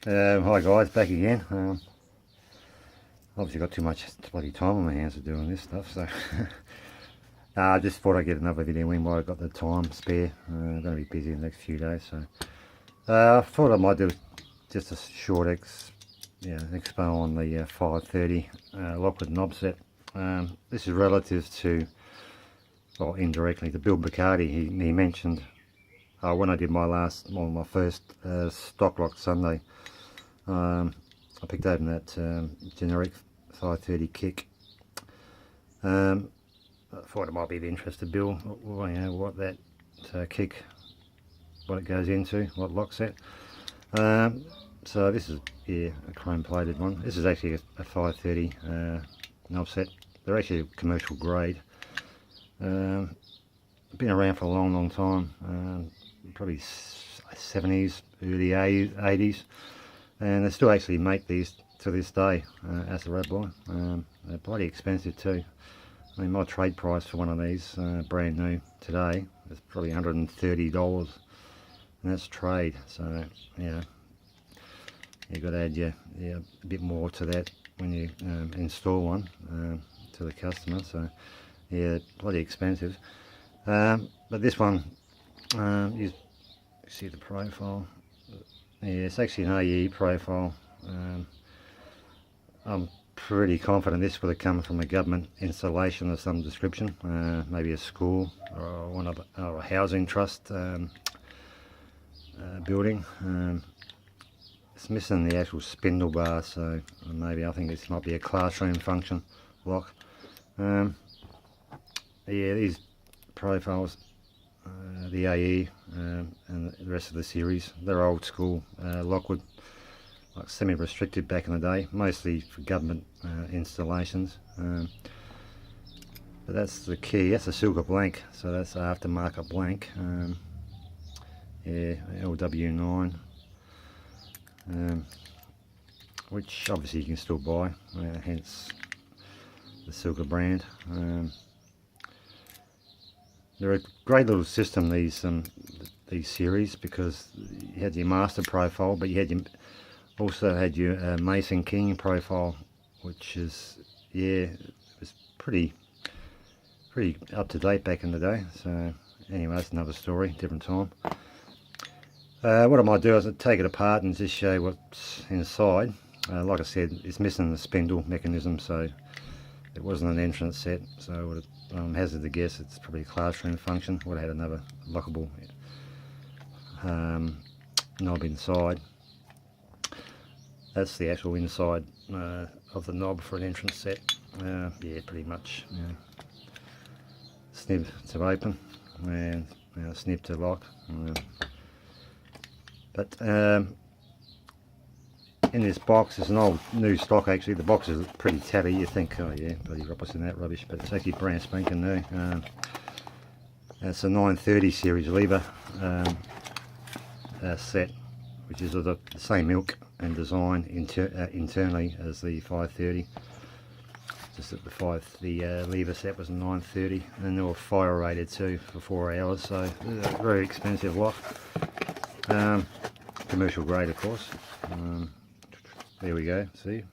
Hi guys, back again. Obviously got too much bloody time on my hands for doing this stuff, so I just thought I'd get another video in while I got the time spare. I'm going to be busy in the next few days, so I thought I might do just a short expo on the 530 Lockwood knob set. This is relative to, well, indirectly to Bill Bacardi. He mentioned when I did my first stock lock Sunday. I picked open that generic 530 kick. I thought it might be of interest to Bill, what that kick, what it goes into, what lock set. So this is a chrome plated one. This is actually a 530 knob set. They're actually commercial grade. Been around for a long time, probably 70s, early 80s. And they still actually make these to this day as a Rabbi. They're bloody expensive too. I mean, my trade price for one of these, brand new today, is probably $130, and that's trade. So you've got to add a bit more to that when you install one to the customer. So yeah, bloody expensive. But this one, you see the profile. Yeah, it's actually an AE profile. I'm pretty confident this would have come from a government installation of some description, maybe a school or a housing trust building. It's missing the actual spindle bar, so maybe I think this might be a classroom function lock. Yeah, these profiles, the AE and the rest of the series, they're old school Lockwood, like semi-restricted back in the day, mostly for government installations. But that's the key. That's a silver blank, so that's aftermarket blank. Yeah, LW9, which obviously you can still buy, hence the silver brand. They're a great little system, these series, because you had your master profile, but you also had your Mason King profile, which is, yeah, it was pretty up to date back in the day. So anyway, that's another story, different time. What I might do is I'd take it apart and just show what's inside. Like I said, it's missing the spindle mechanism, so it wasn't an entrance set, so I would hazard to guess it's probably a classroom function. Would have had another lockable knob inside. That's the actual inside of the knob for an entrance set. Yeah, pretty much. Snib to open and snib to lock. But in this box, it's an old new stock actually. The box is pretty tatty. You think, oh yeah, bloody what's in that rubbish, but it's actually brand spanking new. It's a 930 series lever set, which is of the same ilk and design internally as the 530. Just that the lever set was a 930, and they were fire rated too for 4 hours, so very expensive lock. Commercial grade, of course. There we go, see,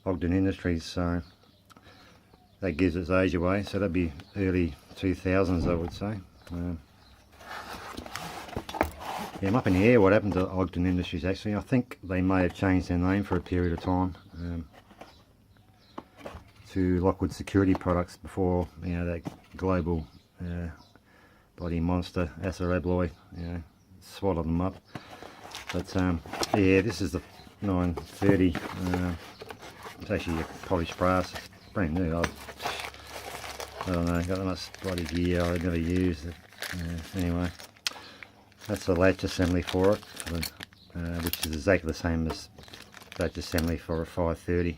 Ogden Industries, so that gives its age away, so that'd be early 2000s I would say. Yeah, I'm up in the air what happened to Ogden Industries actually. I think they may have changed their name for a period of time to Lockwood Security Products before, that global bloody monster Assa Abloy, swallowed them up. But yeah, this is the 930. It's actually a polished brass. It's brand new. I don't know, got that much bloody gear I never used it. Anyway, that's the latch assembly for it, which is exactly the same as latch assembly for a 530.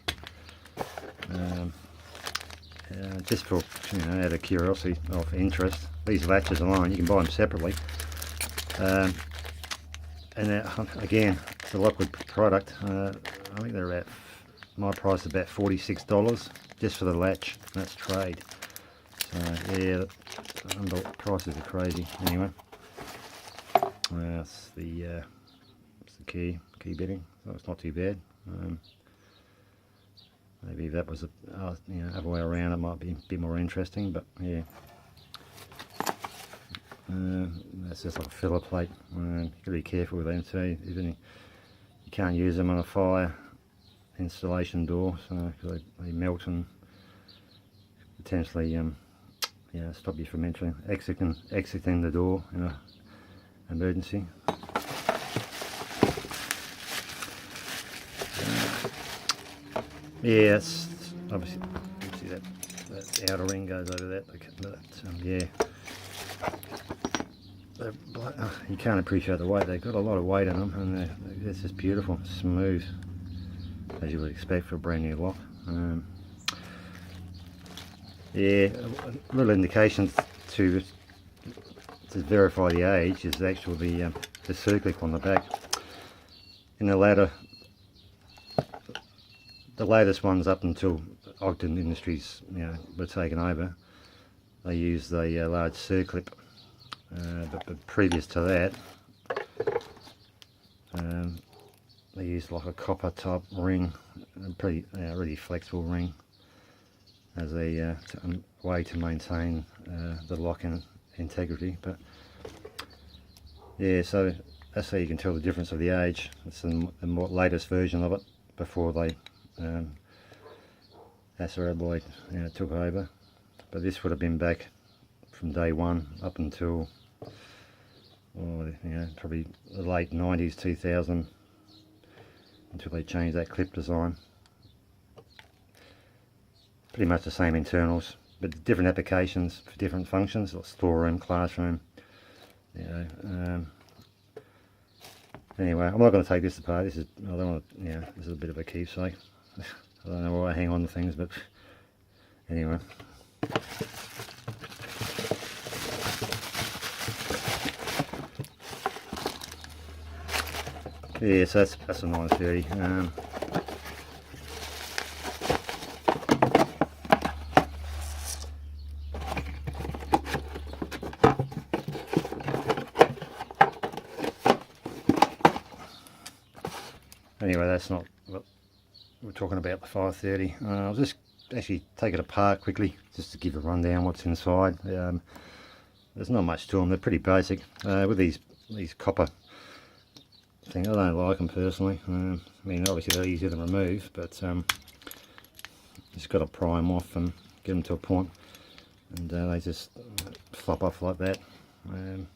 Just for out of curiosity, of interest, these latches alone, you can buy them separately. And again, it's a Lockwood product. I think they're about, my price is about $46 just for the latch. That's trade. So yeah, the prices are crazy. Anyway, that's the It's the key bitting, so it's not too bad. Maybe if that was a other way around, it might be a bit more interesting, but yeah. That's just like a filler plate. You've got to be careful with them too. You can't use them on a fire installation door, so cause they melt and potentially stop you from exiting the door in an emergency. Yeah, it's obviously that outer ring goes over that. Yeah, you can't appreciate the weight. They've got a lot of weight in them, and it's just beautiful, smooth, as you would expect for a brand new lock. Yeah, a little indication to verify the age is actually the circlip on the back. In the latest ones up until Ogden Industries were taken over, they used a large circlip, but previous to that they used like a copper type ring, a pretty really flexible ring, as a way to maintain the lock integrity. But yeah, so that's how you can tell the difference of the age. It's the more latest version of it before they Boyd took over. But this would have been back from day one up until probably the late 90s, 2000, until they changed that clip design. Pretty much the same internals, but different applications for different functions, like storeroom, classroom. Anyway, I'm not going to take this apart. This is this is a bit of a keepsake. I don't know why I hang on to things, but anyway. Yeah, so that's a 930. Anyway, that's not what we're talking about, the 530. I'll just actually take it apart quickly, just to give a rundown what's inside. There's not much to them, they're pretty basic. With these copper things, I don't like them personally. I mean, obviously they're easier to remove, but just got to pry them off and get them to a point, and they just flop off like that. When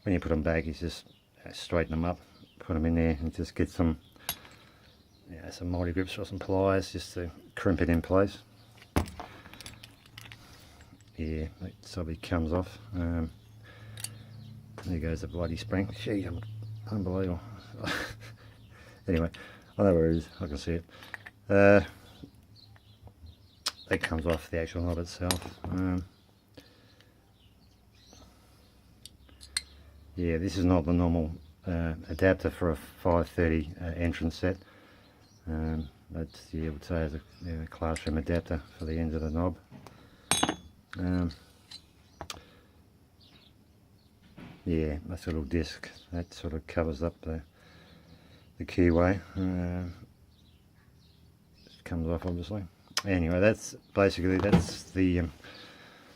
you put them back, you just straighten them up, put them in there, and just get some multi grips or some pliers just to crimp it in place. Yeah, it suddenly comes off. There goes the bloody spring. Gee, unbelievable. Anyway, I know where it is, I can see it. It comes off the actual knob itself. Yeah, this is not the normal adapter for a 530 entrance set. That's, I would say, is a classroom adapter for the ends of the knob. Yeah, that's a little disc that sort of covers up the keyway. It comes off, obviously. Anyway, that's basically the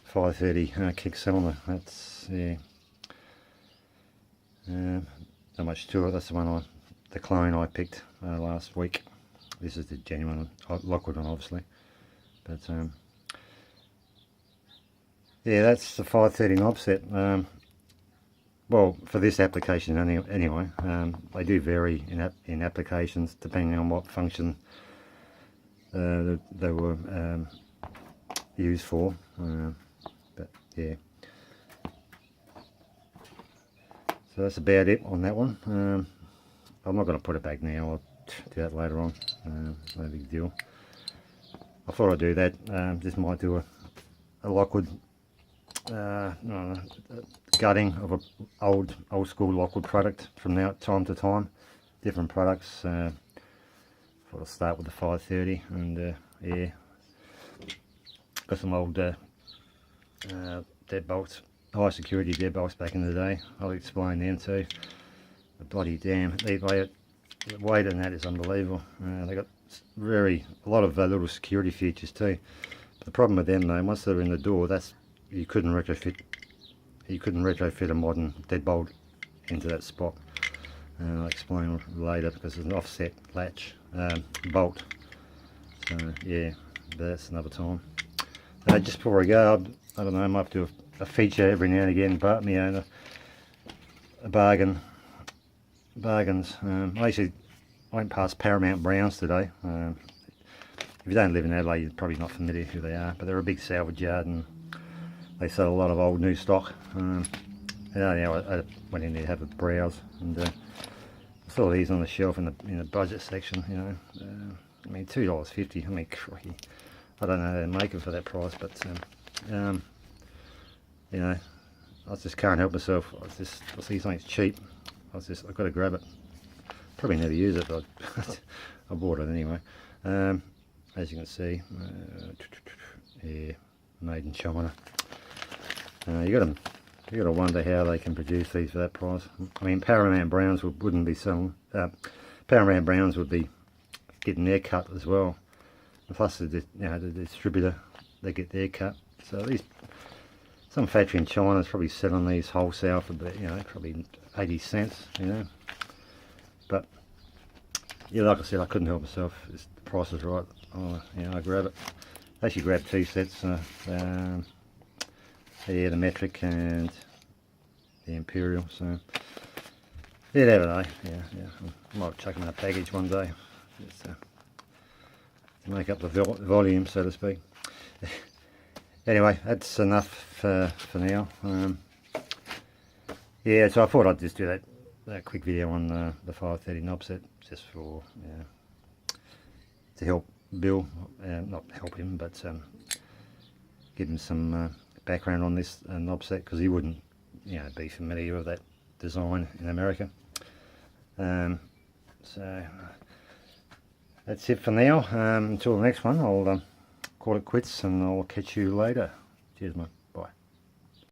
530 kick cylinder. That's not much to it. That's the clone I picked last week. This is the genuine Lockwood one, obviously. But yeah, that's the 530 knob set. Well, for this application anyway, they do vary in applications depending on what function they were used for. But yeah, so that's about it on that one. I'm not going to put it back now. I'll do that later on. No big deal. I thought I'd do that. Just might do a Lockwood gutting of a old school Lockwood product from time to time. Different products. Thought I'll start with the 530, and yeah, got some old deadbolts, high security deadbolts back in the day. I'll explain them too. the bloody damn the weight in that is unbelievable. They got a lot of little security features too. But the problem with them though, once they're in the door, you couldn't retrofit a modern deadbolt into that spot. And I'll explain later because it's an offset latch bolt. So yeah, but that's another time. Just before I go, I don't know, I might have to do a feature every now and again, but you know, a bargains. I went past Paramount Browns today. If you don't live in Adelaide, you're probably not familiar who they are, but they're a big salvage yard and they sell a lot of old new stock. I went in there to have a browse, and I saw these on the shelf in the budget section. You know, I mean $2.50. I mean, crikey, I don't know how to make them for that price, but you know, I just can't help myself. I see something's cheap. I've got to grab it. Probably never use it, but I bought it anyway. As you can see, yeah, made in China. You got to wonder how they can produce these for that price. I mean, Paramount Browns wouldn't be selling. Paramount Browns would be getting their cut as well. And plus, the distributor, they get their cut. So some factory in China is probably selling these wholesale for probably 80 cents. You know, but yeah, like I said, I couldn't help myself. The price is right. I grab it. I actually grabbed 2 sets. Yeah, the metric and the imperial. So yeah, never know. Yeah. I might chuck them in a package one day, just to make up the volume, so to speak. Anyway, that's enough for now. Yeah, so I thought I'd just do that quick video on the 530 knob set, just for to help Bill, not help him, but give him some background on this knob set, because he wouldn't be familiar with that design in America. So that's it for now. Until the next one, I'll call it quits and I'll catch you later. Cheers, mate.